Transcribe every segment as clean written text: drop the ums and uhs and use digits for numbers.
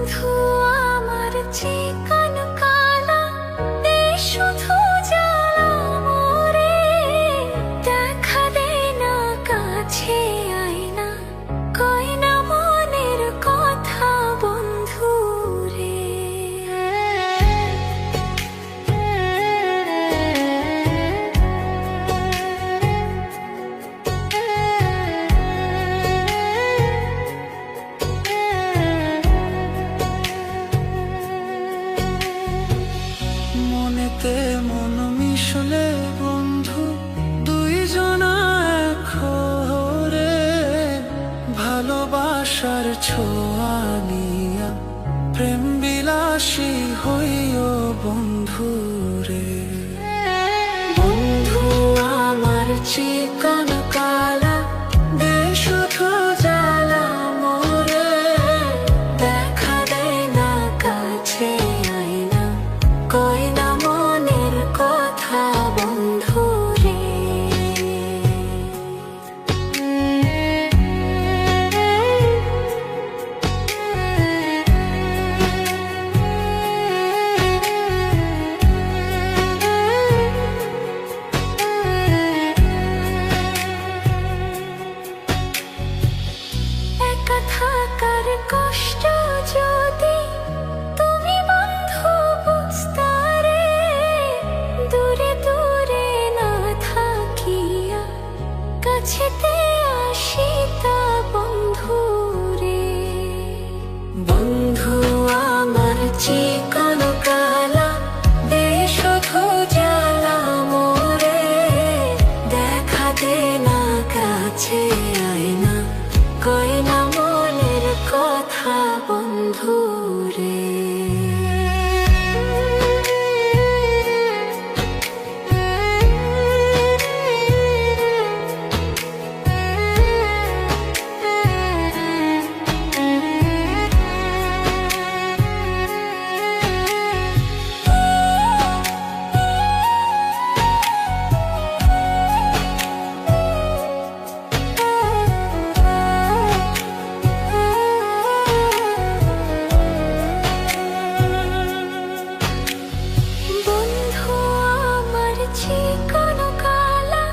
বন্ধু আমার চিকন কালা দে শুধু জ্বালা মোরে, দেখা দে না কাছে আয়না, কই না মনের কথা বন্ধু রে। মনেতে মন মিশলে বন্ধু দুইজনা এক হরে, ভালোবাসার ছোঁয়া নিয়া প্রেম বিলাসী হইও বন্ধু রে। বন্ধু আমার চিকন কালা দে শুধু জ্বালা মোরে, দেখা দে না কাছে আয়না, কই না মনের কথা বন্ধু রে। একা থাকার কষ্ট যদি তুমি বন্ধু বুঝতা রে, দূরে দূরে না থাকিয়া কাছেতে আসিতা বন্ধু রে। বন্ধু আমার চিকন কালা দে শুধু জ্বালা মোরে, দেখা দে না কাছে আয়না, কই না মনের কথা বন্ধু রে। বন্ধু আমার চিকন কালা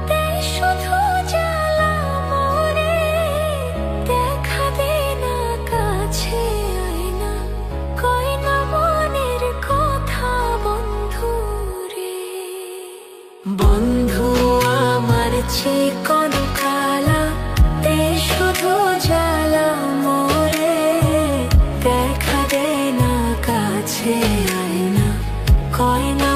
দে শুধু জ্বালা মোরে, দেখা দে না কাছে আয়না, কই না মনের কথা বন্ধু রে। বন্ধু আমার চিকন কালা দে শুধু জ্বালা মোরে, দেখা দে না কাছে আয়না, কই না